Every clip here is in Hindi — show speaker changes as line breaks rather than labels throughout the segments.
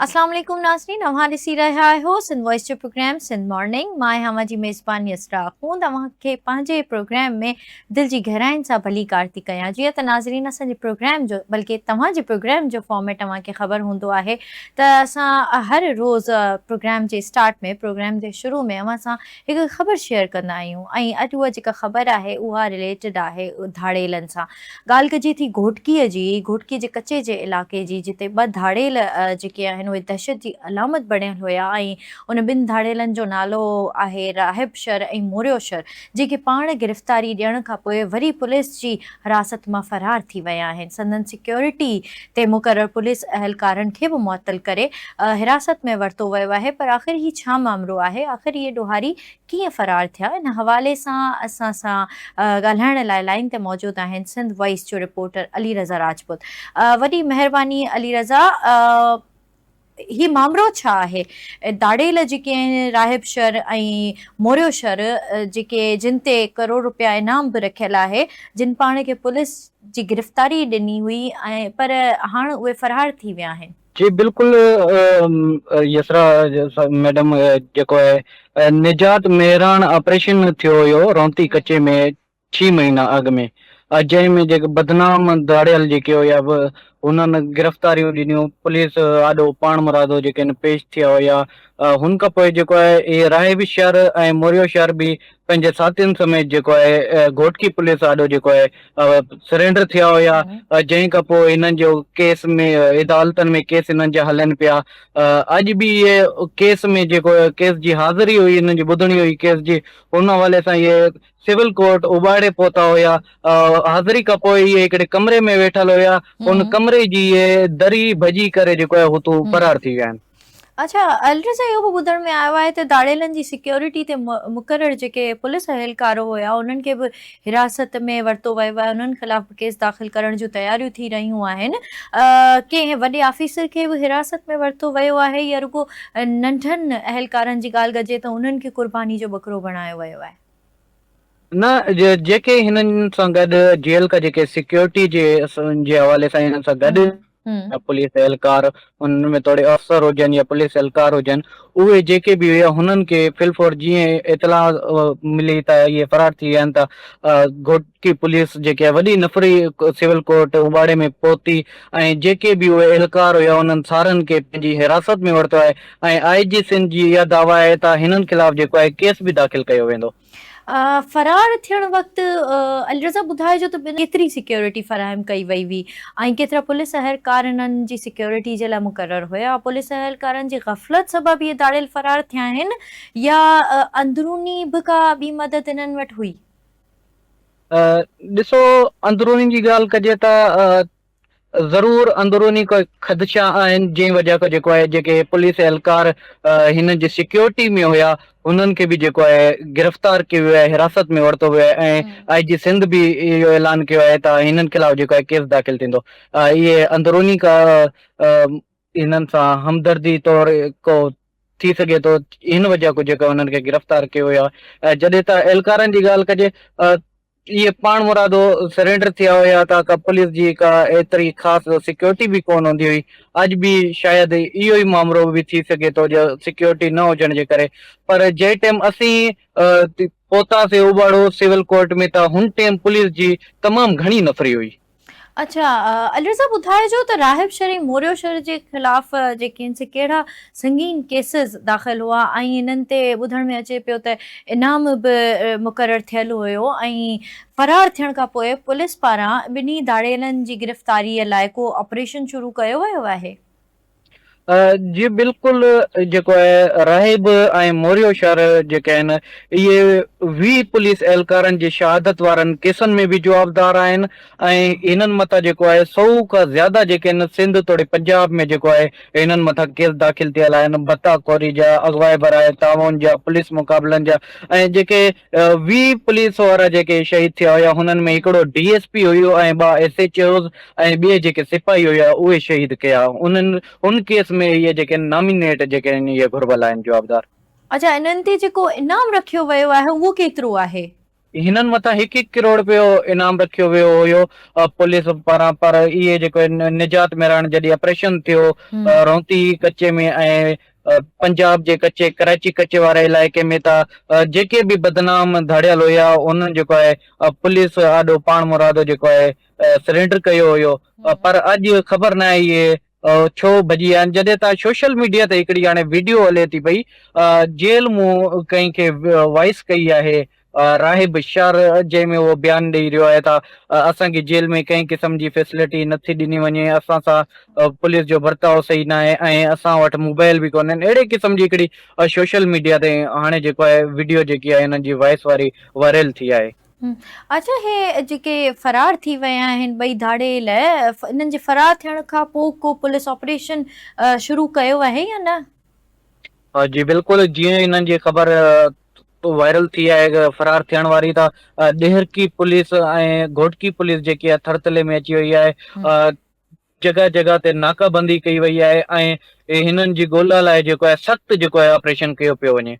अस्सलाम वालेकुम नाज़रीन, अव्हां ॾिसी रहिया आहियो सिंध वॉइस जो प्रोग्राम सिंध मॉर्निंग। मां हवा जी मेज़बानी यसरा खून तव्हांखे पंहिंजे प्रोग्राम में दिल जी गहराइनि सां भली कार थी कयां। जीअं त नाज़रीन असांजे प्रोग्राम जो बल्कि तव्हांजे प्रोग्राम जो फॉर्मेट तव्हांखे ख़बर हूंदो आहे त असां हर रोज़ प्रोग्राम जे स्टार्ट में प्रोग्राम जे शुरू में अव्हां सां हिकु ख़बर शेयर कंदा आहियूं ऐं अॼु उहा जेका ख़बर आहे उहा रिलेटेड आहे धाड़ेलनि सां। ॻाल्हि कजे थी घोटकीअ जी, घोटकीअ जे कचे जे इलाइक़े जी, जिते ॿ धाड़ेल जेके आहिनि उहे दहशत जी अलामत बणियल हुया ऐं उन ॿिनि धाड़ेलनि जो नालो आहे राहिब शर ऐं मोरियो शर, जेके पाण गिरफ़्तारी ॾियण खां पोइ वरी पुलिस जी हिरासत मां फ़रार थी विया आहिनि। संदन सिक्योरिटी ते मुक़ररु पुलिस अहलकारनि खे बि मुअतल करे हिरासत में वरितो वियो आहे। पर आख़िर ही छा मामिलो आहे, आख़िर इहे ॾोहारी कीअं फ़रार थिया, इन हवाले सां असां सां ॻाल्हाइण लाइ लाइन ते मौजूदु आहिनि सिंध वॉइस जो रिपोर्टर अली रज़ा राजपूत। वॾी महिरबानी अली रज़ा, ही मामिलो छा आहे? दाड़ेल जेके आहिनि राहिब शर ऐं मोरियो शर, जेके जिन ते करोड़ रुपया इनाम बि रखियल आहे, जिन पाण खे पुलिस जी गिरफ़्तारी ॾिनी हुई ऐं पर हाणे उहे फ़रार थी विया आहिनि।
जी बिल्कुल यसरा मैडम, जेको आहे निजात मेहरान ऑपरेशन थियो हुयो रौंती कचे में 6 महीना अॻु में, जंहिंमें जेके बदनाम दाड़ियल जेके हुया हुननि गिरफ़्तारियूं ॾिनियूं। पुलिस ॾाढो पाण मुरादो जेके आहिनि पेश थिया हुया। हुन खां पोइ जेको आहे इहे राहिब शहर ऐं मोरियो शहर बि पंहिंजे साथियुनि समेत जेको आहे घोटकी पुलिस ॾाढो जेको आहे सरेंडर थिया हुया। जंहिं खां पोइ हिननि जो केस में अदालतनि में केस हिननि जा हलनि पिया। अॼु बि इहे केस में जेको केस जी हाज़िरी हुई, हिननि जी ॿुधणी हुई केस जी, हुन हवाले सां इहे सिविल कोर्ट उबाड़े पहुता हुया। हाज़िरी खां पोइ इहे हिकिड़े कमरे में वेठल हुया, उन कमरे जी इहे दरी भॼी करे जेको आहे हुतो फरार थी विया आहिनि।
अच्छा अली रज़ा, इहो बि ॿुधण में आयो आहे त दाड़ेलनि जी सिक्योरिटी ते मुक़ररु जेके पुलिस अहलकार हुया उन्हनि खे बि हिरासत में वरितो वियो आहे, उन्हनि ख़िलाफ़ केस दाख़िल करण जूं तयारियूं थी रहियूं आहिनि। कंहिं वॾे ऑफिसर खे बि हिरासत में वरितो वियो आहे या रुगो नंढनि अहलकारनि जी ॻाल्हि कजे त उन्हनि खे क़ुर्बानी जो बकरो बणायो वियो आहे?
न, जेके हिननि सां गॾु जेल का जेके सिक्योरिटी जे हवाले सां हिननि सां गॾु पुलिस एहलकार, उन्हनि में थोरे अफ़सर हुजनि या पुलिस एहलकार हुजनि, उहे जेके बि हुया हुननि खे फिलफोर जीअं इतला मिली त इहे फरार थी विया आहिनि त घोटकी पुलिस जेके आहे वॾी नफ़री सिविल कोर्ट उबाड़े में पहुती ऐं जेके बि उहे एहलकार हुया उन्हनि सारनि खे पंहिंजी हिरासत में वरितो आहे ऐं IG सिंध जी इहा दावा आहे त हिननि ख़िलाफ़ जेको आहे केस बि दाख़िल कयो वेंदो।
फ़रार थियण वक़्तु अली रज़ा ॿुधाइजो त केतिरी सिक्योरिटी फ़राहम कई वई हुई ऐं केतिरा पुलिस अहलकार इन्हनि जी सिक्योरिटी जे लाइ मुक़ररु हुया? पुलिस अहलकारनि जी ग़फ़लत सबबु इहे दाड़ेल फ़रार थिया आहिनि या अंदरूनी बि का ॿी मदद इन्हनि वटि हुई?
ॾिसो, अंदरूनी जी ॻाल्हि कजे त ज़रूर अंदरूनी कोई ख़दशा आहिनि, जंहिं वजह खां जेको आहे जेके पुलिस एहलकार हिन जी सिक्योरिटी में हुया उन्हनि खे बि जेको आहे गिरफ़्तार कयो वियो आहे, हिरासत में वरितो वियो आहे ऐं IG सिंध बि इहो ऐलान कयो आहे त हिननि ख़िलाफ़ जेको आहे केस दाख़िल थींदो। इहे अंदरूनी का हिननि सां हमदर्दी तौरु को थी सघे थो, हिन वजह खां जेका हुननि खे गिरफ़्तार कयो वियो आहे। जॾहिं त एहलकारनि जी ॻाल्हि कजे, इहे पाण मुरादो सरेंडर थिया हुया त का पुलिस जी का एतिरी ख़ासि सिक्योरिटी बि कोन हूंदी हुई। अॼु बि शायदि इहो ई मामिलो बि थी सघे थो जो सिक्योरिटी न हुजण जे करे। पर जंहिं टाइम असीं पहुतासीं उबाड़ो सिविल कोर्ट में त हुन टाइम पुलिस जी तमामु घणी नफ़री हुई।
अच्छा अली रज़ा, ॿुधाइजो त राहिब शर ऐं मोरियो शर जे ख़िलाफ़ जेके आहिनि से कहिड़ा संगीन केसिस दाख़िल हुआ ऐं इन्हनि ते ॿुधण में अचे पियो त इनाम बि मुक़ररु थियल हुयो ऐं फ़रार थियण खां पोइ पुलिस पारां ॿिन्ही दाड़ेलनि जी गिरफ़्तारीअ लाइ को ऑपरेशन शुरू कयो वियो आहे?
जी बिल्कुलु, जेको आहे राहिब ऐं मोरियो शहर जेके आहिनि इहे 20 पुलिस एहलकारनि जी शहादत वारनि केसनि में बि जवाबदार आहिनि ऐं हिननि मथां जेको आहे 100 खां ज़्यादा जेके आहिनि सिंध तोड़े पंजाब में जेको आहे हिननि मथां केस दाख़िल थियल आहिनि, बत्ताखोरी जा, अगवाए बराए ताउन जा, पुलिस मुक़ाबलनि जा। ऐं जेके 20 पुलिस वारा जेके शहीद थिया हुया हुननि में हिकिड़ो DSP हुयो ऐं 2 SHOs ऐं ॿिए जेके सिपाही हुया उहे शहीद कया। उन केस में इहे जेके नॉमिनेट जेके आहिनि इहे घुर्बल आहिनि जवाबदार।
अच्छा, इन्हनि ते जेको इनाम रखियो वियो आहे उहो केतिरो आहे?
हिननि मथां 1-1 करोड़ रुपयो इनाम रखियो वियो हुयो पुलिस पारां, पर इहे जेको निजात मिराइण जॾहिं ऑपरेशन थियो रोहती कचे में ऐं पंजाब जे कचे, कराची कचे वारे इलाइक़े में त जेके बि बदनाम धड़ियल हुया उन्हनि जेको आहे पुलिस ॾाढो पाण मुरादो जेको आहे सरेंडर कयो हुयो। पर अॼु ख़बर न आहे इहे छो भॼी विया आहिनि, जॾहिं त सोशल मीडिया ते हिकिड़ी हाणे वीडियो हले थी पई, जेल मूं कंहिंखे वॉइस कई आहे राहिब शर, जंहिंमें उहो बयानु ॾेई रहियो आहे त असांखे जेल में कंहिं क़िस्म जी फैसिलिटी नथी ॾिनी वञे, असां सां पुलिस जो बर्ताव सही न आहे ऐं असां वटि मोबाइल बि कोन्हनि। अहिड़े क़िस्म जी हिकिड़ी सोशल मीडिया ते हाणे जेको आहे वीडियो जेकी आहे हिननि जी वॉइस वारी वायरल थी आहे।
अच्छा, हे जेके फरार थी विया आहिनि ॿई धाड़ेल, इन्हनि जे फरार थियण खां पोइ को पुलिस ऑपरेशन शुरू कयो आहे या न?
जी बिल्कुलु, जीअं हिननि जी ख़बर वायरल थी आहे फरार थियण वारी, त ॾेहरकी पुलिस ऐं घोटकी पुलिस जेकी आहे थरतले में अची वई आहे। जगह जगह ते नाकाबंदी कई वई आहे ऐं हिननि जी ॻोल्हा लाइ जेको आहे सख़्तु जेको आहे ऑपरेशन कयो पियो वञे।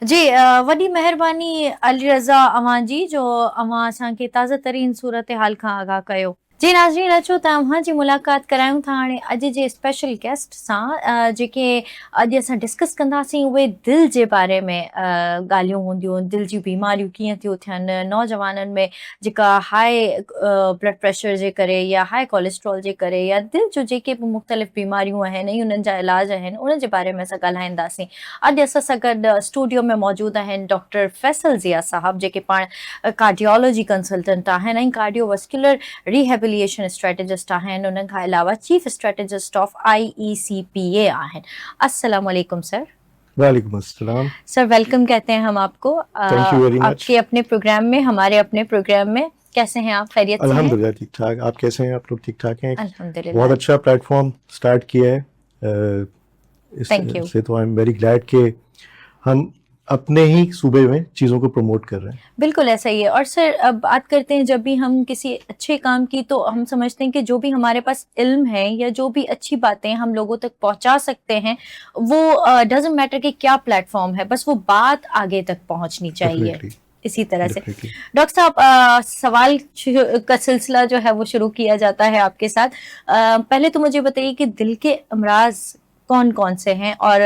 जी, वॾी महिरबानी अली रज़ा अवां जी, जो अवां असांखे ताज़ा तरीन सूरत हाल खां आगाह कयो। जी नाज़रीन, अचो तव्हां जी मुलाक़ात करायूं था हाणे अॼु जे स्पेशल गेस्ट सां, जेके अॼु असां डिस्कस कंदासीं उहे दिलि जे बारे में ॻाल्हियूं हूंदियूं, दिलि जी बीमारियूं कीअं थियूं थियनि नौजवाननि में, जेका हाई ब्लड प्रेशर जे करे या हाई कोलेस्ट्रॉल जे करे या दिलि जो जेके बि मुख़्तलिफ़ बीमारियूं आहिनि ऐं उन्हनि जा इलाज आहिनि, उन जे बारे में असां ॻाल्हाईंदासीं। अॼु असां सां गॾु स्टूडियो में मौजूदु आहिनि डॉक्टर फैसल ज़िया साहब, जेके पाण कार्डियोलॉजी कंसल्टेंट आहिनि ऐं कार्डियोवस्कुलर रिहेबिलिटेशन स्ट्रेटेजिस्ट आहिनि। उन खां अलावा चीफ स्ट्रेटेजिस्ट ऑफ IECPA आहिनि। अस्सलाम वालेकुम सर।
वालेकुम अस्सलाम
सर, वेलकम कहते हैं हम आपको आपके अपने प्रोग्राम में, हमारे अपने प्रोग्राम में। कैसे हैं आप? खैरियत से हैं?
अल्हम्दुलिल्लाह ठीक ठाक। आप कैसे हैं? आप लोग ठीक ठाक हैं?
अल्हम्दुलिल्लाह।
बहुत अच्छा प्लेटफॉर्म स्टार्ट किया है,
Thank you.
इससे तो आई एम वेरी ग्लैड कि हम अपने ही सूबे में चीज़ों को प्रमोट कर रहे हैं।
बिल्कुल ऐसा ही है। और सर, अब बात करते हैं, जब भी हम किसी अच्छे काम की, तो हम समझते हैं कि जो भी हमारे पास इल्म है या जो भी अच्छी बातें हम लोगों तक पहुंचा सकते हैं, वो डजंट मैटर कि क्या प्लेटफॉर्म है, बस वो बात आगे तक पहुंचनी चाहिए।
Definitely.
इसी तरह से
Definitely.
डॉक्टर साहब, सवाल का सिलसिला जो है वो शुरू किया जाता है आपके साथ। पहले तो मुझे बताइए कि दिल के अमराज कौन कौन से हैं और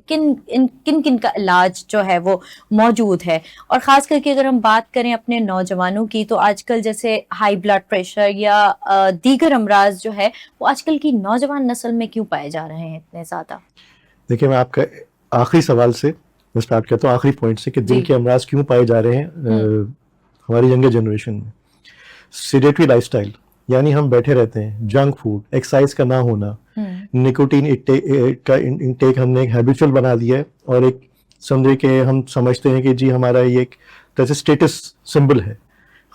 किन किन का इलाज जो है वो मौजूद है, और ख़ास करके अगर हम बात करें अपने नौजवानों की, तो आजकल जैसे हाई ब्लड प्रेशर या दीगर अमराज जो है वो आजकल की नौजवान नस्ल में क्यों पाए जा रहे हैं इतने ज़्यादा?
देखिए, मैं आपका आखिरी सवाल से मैं स्टार्ट करता हूँ, आखिरी पॉइंट से, कि दिल के अमराज क्यों पाए जा रहे हैं हमारी यंगर जनरेशन में। सेडेटरी लाइफस्टाइल, यानी हम बैठे रहते हैं, जंक फूड, एक्सरसाइज का ना होना, निकोटीन का इंटेक हमने एक हैबिचुअल बना दिया है, और एक समझे कि हम समझते हैं कि जी हमारा ये एक तरह से स्टेटस सिंबल है।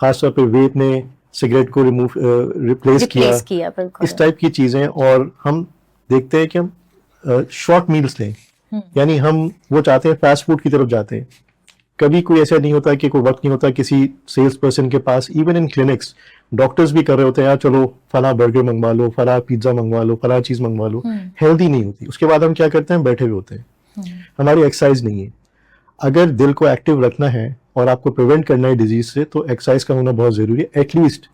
खासतौर पे वेप ने सिगरेट को रिप्लेस किया इस टाइप की चीज़ें। और हम देखते हैं कि हम शॉर्ट मील्स लें, यानी हम वो चाहते हैं फास्ट फूड की तरफ जाते हैं। कभी कोई ऐसा नहीं होता कि कोई वक्त नहीं होता किसी सेल्स पर्सन के पास, इवन इन क्लिनिक्स डॉक्टर्स भी कर रहे होते हैं, यार चलो फला बर्गर मंगवा लो, फला पिज्जा मंगवा लो, फला चीज मंगवा लो। हेल्दी नहीं होती। उसके बाद हम क्या करते हैं, बैठे हुए होते हैं, हमारी एक्सरसाइज नहीं है। अगर दिल को एक्टिव रखना है और आपको प्रिवेंट करना है डिजीज से, तो एक्सरसाइज का होना बहुत जरूरी है। एटलीस्ट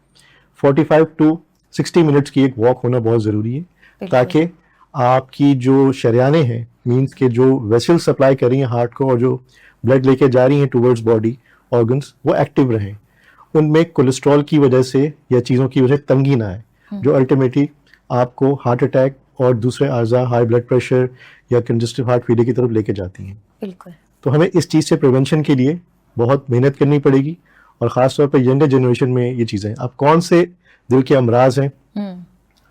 45 to 60 मिनट्स की एक वॉक होना बहुत जरूरी है, ताकि आपकी जो शरियाने हैं, मीन्स के जो वेसल सप्लाई कर रही हैं हार्ट को और जो ब्लड लेके जा रही हैं टूवर्ड्स बॉडी ऑर्गन्स, वो एक्टिव रहें। उनमें कोलेस्ट्रॉल की वजह से या चीज़ों की वजह से तंगी ना आए, जो अल्टीमेटली आपको हार्ट अटैक और दूसरे आर्जा, हाई ब्लड प्रेशर या कंजेस्टिव हार्ट फेलियर की तरफ लेके जाती हैं।
बिल्कुल। तो
हमें इस चीज़ से प्रिवेंशन के लिए बहुत मेहनत करनी पड़ेगी, और ख़ासतौर पर यंगर जनरेशन में ये चीज़ें। अब कौन से दिल के अमराज हैं,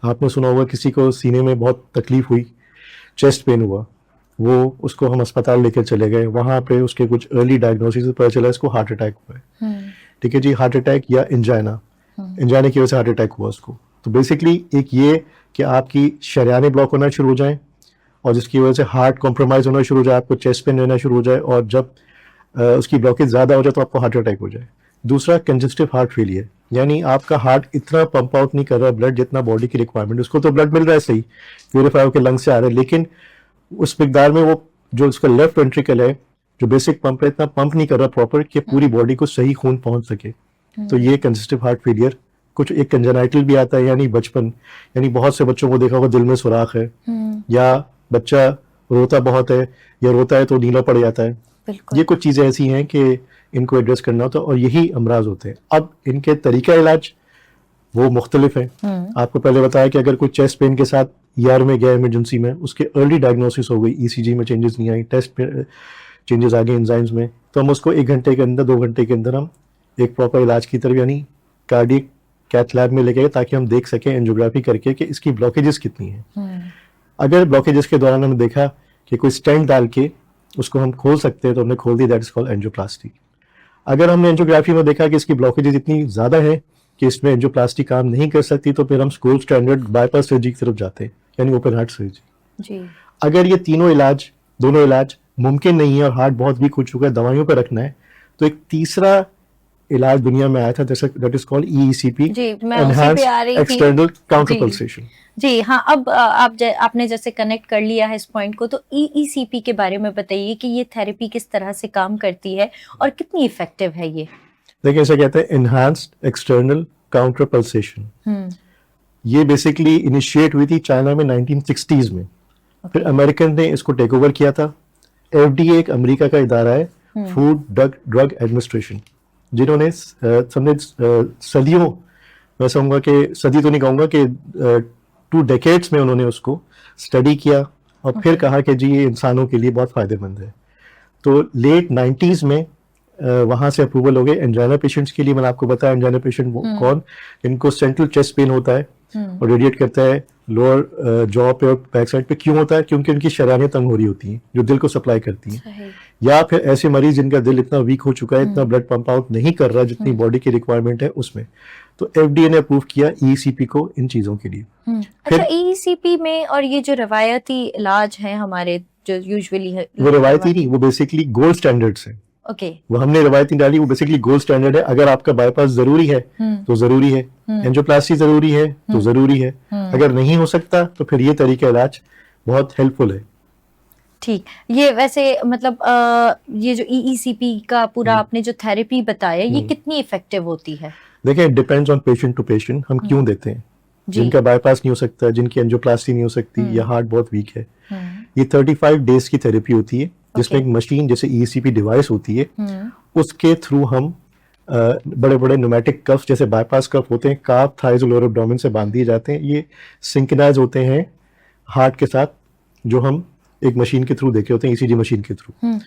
आपने सुना होगा किसी को सीने में बहुत तकलीफ हुई, चेस्ट पेन हुआ, वो उसको हम अस्पताल लेकर चले गए, वहाँ पे उसके कुछ अर्ली डायग्नोसिस पता चला इसको हार्ट अटैक हुआ है। ठीक है जी, हार्ट अटैक या इंजाइना, इंजाइना की वजह से हार्ट अटैक हुआ उसको। तो बेसिकली एक ये कि आपकी शरियाने ब्लॉक होना शुरू हो जाएं, और जिसकी वजह से हार्ट कॉम्प्रोमाइज़ होना शुरू हो जाए, आपको चेस्ट पेन रहना शुरू हो जाए, और जब उसकी ब्लॉकेज ज़्यादा हो जाए तो आपको हार्ट अटैक हो जाए। दूसरा, कंजेस्टिव हार्ट फेलियर, यानी आपका हार्ट इतना पंप आउट नहीं कर रहा ब्लड जितना बॉडी की रिक्वायरमेंट। उसको तो ब्लड मिल रहा है सही, प्योरीफाई होकर लंग से आ रहा है, लेकिन उस मिकदार में वो जो उसका लेफ्ट वेंट्रिकल है, जो बेसिक पंप है इतना पंप नहीं कर रहा प्रॉपर कि पूरी बॉडी को सही खून पहुंच सके। तो ये कंजेस्टिव हार्ट फेलियर, कुछ एक कंजेनाइटल भी आता है, यानी बचपन, यानी बहुत से बच्चों को देखा होगा दिल में सुराख है, या बच्चा रोता बहुत है या रोता है तो नीला पड़ जाता है। ये कुछ चीजें ऐसी हैं कि इनको एड्रेस करना होता है और यही अमराज होते हैं। अब इनके तरीका इलाज वो मुख्तलिफ है। आपको पहले बताया कि अगर कोई चेस्ट पेन के साथ ER में गया इमरजेंसी में, उसके अर्ली डायग्नोसिस हो गई, ECG में चेंजेस नहीं आई, टेस्ट में चेंजेस आ गए एंजाइम्स में, तो हम उसको 1 घंटे के अंदर 2 घंटे के अंदर हम एक प्रॉपर इलाज की तरफ यानी कार्डियक कैथ लैब में लेके गए ताकि हम देख सकें एंजियोग्राफी करके कि इसकी ब्लॉकेजेस कितनी हैं। अगर ब्लॉकेजेस के दौरान हमने देखा कि कोई स्टेंट डाल के उसको हम खोल सकते हैं तो हमने खोल दी, दैट इज कॉल्ड एंजियोप्लास्टी। अगर हमने एंजियोग्राफी में देखा कि इसकी ब्लॉकेजेस इतनी ज़्यादा है कि इसमें एंजियोप्लास्टी काम नहीं कर सकती तो फिर हम गोल्ड स्टैंडर्ड बाईपास सर्जरी की तरफ जाते हैं, यानी ओपन हार्ट सर्जरी। अगर ये दोनों इलाज मुमकिन नहीं है और हार्ट बहुत वीक हो चुका है, दवाइयों पर रखना है, तो एक तीसरा इलाज दुनिया में आया था, that is called EECP, enhanced external counter pulsation.
जी हाँ, अब आपने जैसे कनेक्ट कर लिया है इस पॉइंट को, तो EECP के बारे में बताइए कि ये थेरेपी किस तरह से काम करती है और कितनी इफेक्टिव है ये।
देखिए, इसे कहते हैं एनहांस्ड एक्सटर्नल काउंटर पल्सेशन। ये बेसिकली इनिशिएट हुई थी चाइना में 1960s में। फिर अमेरिकन ने इसको टेक ओवर किया था। FDA एक अमेरिका का इदारा है, फूड ड्रग एडमिनिस्ट्रेशन, जिन्होंने समझे सदियों, मैं समझूंगा कि सदी तो नहीं कहूंगा कि 2 डेकेड्स में उन्होंने उसको स्टडी किया और फिर कहा कि जी ये इंसानों के लिए बहुत फायदेमंद है। तो लेट 90s में वहां से अप्रूवल हो गए एंजाइना पेशेंट्स के लिए। मैंने आपको बताया एंजाइना पेशेंट कौन, इनको सेंट्रल चेस्ट पेन होता है और रेडिएट करता है लोअर जॉ पे और बैक साइड पे। क्यों होता है? क्योंकि उनकी शरायें तंग हो रही होती हैं जो दिल को सप्लाई करती हैं, या फिर ऐसे मरीज जिनका दिल इतना वीक हो चुका है, इतना ब्लड पंप आउट नहीं कर रहा जितनी बॉडी की रिक्वायरमेंट है उसमें। तो FDA ने अप्रूव किया EECP को इन चीजों के लिए।
अच्छा, EECP में और ये जो रवायती इलाज है हमारे जो यूजुअली है,
वो रवायती नहीं, वो बेसिकली गोल्ड स्टैंडर्ड्स हैं।
ओके,
वो हमने रवायती डाली, वो बेसिकली गोल्ड स्टैंडर्ड है। अगर आपका बाईपास जरूरी है तो जरूरी है, एंजियोप्लास्टी जरूरी है तो जरूरी है, अगर नहीं हो सकता तो फिर ये तरीका इलाज बहुत हेल्पफुल है।
ठीक, ये वैसे मतलब ये जो EECP का पूरा आपने जो थेरेपी बताया, ये कितनी इफेक्टिव होती है?
देखिए, depends on patient to patient हम क्यों देते हैं। जिनका बाईपास नहीं हो सकता, जिनकी एंजियोप्लास्टी नहीं हो सकती, या हार्ट बहुत वीक है, ये 35 डेज की थेरेपी होती है, जिसमें एक मशीन जैसे EECP डिवाइस होती है, उसके थ्रू हम बड़े बड़े न्यूमेटिक कफ्स जैसे बाईपास कफ होते हैं, काफ, थाइज, लोअर एब्डोमेन से बांध दिए जाते हैं। ये सिंक्रोनाइज होते हैं हार्ट के साथ, जो हम एक मशीन के थ्रू देख रहे होते हैं, ECG मशीन के थ्रू।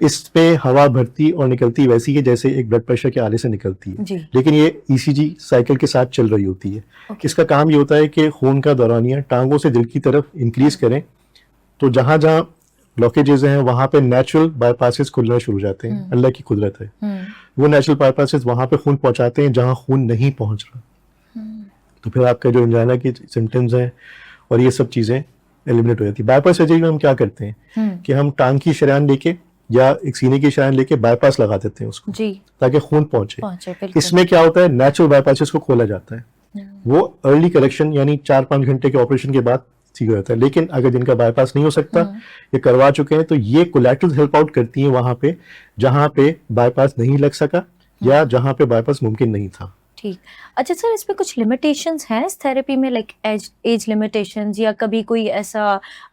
इस पे हवा भरती और निकलती वैसी है जैसे एक ब्लड प्रेशर के आले से निकलती है, लेकिन ये ECG साइकिल के साथ चल रही होती है। इसका काम ये होता है कि खून का दौरानिया टांगों से दिल की तरफ इंक्रीज करें, तो जहां जहां ब्लॉकेजेस हैं वहां पे नेचुरल बाईपासेस खुलना शुरू हो जाते हैं। अल्लाह की कुदरत है, वो नेचुरल बाईपासेस वहां पे खून पहुंचाते हैं जहां खून नहीं पहुंच रहा। तो फिर आपका जो एंजाइना की सिम्टम्स हैं और ये सब चीजें एलिमिनेट हो जाती है। बाईपास सर्जरी में हम क्या करते हैं कि हम टांग की शरेयान लेके या एक सीने की शरेयान लेके बाईपास लगा देते हैं उसको, ताकि खून पहुंचे। इसमें क्या होता है, नेचुरल बाईपासेस को खोला जाता है। वो अर्ली करेक्शन यानी 4-5 घंटे के ऑपरेशन के बाद ठीक हो जाता है। लेकिन अगर जिनका बाईपास नहीं हो सकता, ये करवा चुके हैं, तो ये कोलैटरल्स हेल्प आउट करती हैं वहां पे जहां पे बाईपास नहीं लग सका या जहां पे बाईपास मुमकिन नहीं था।
ठीक, अच्छा सर, इसमें कुछ लिमिटेशंस हैं इस थेरेपी में, लाइक एज लिमिटेशंस, या कभी कोई ऐसा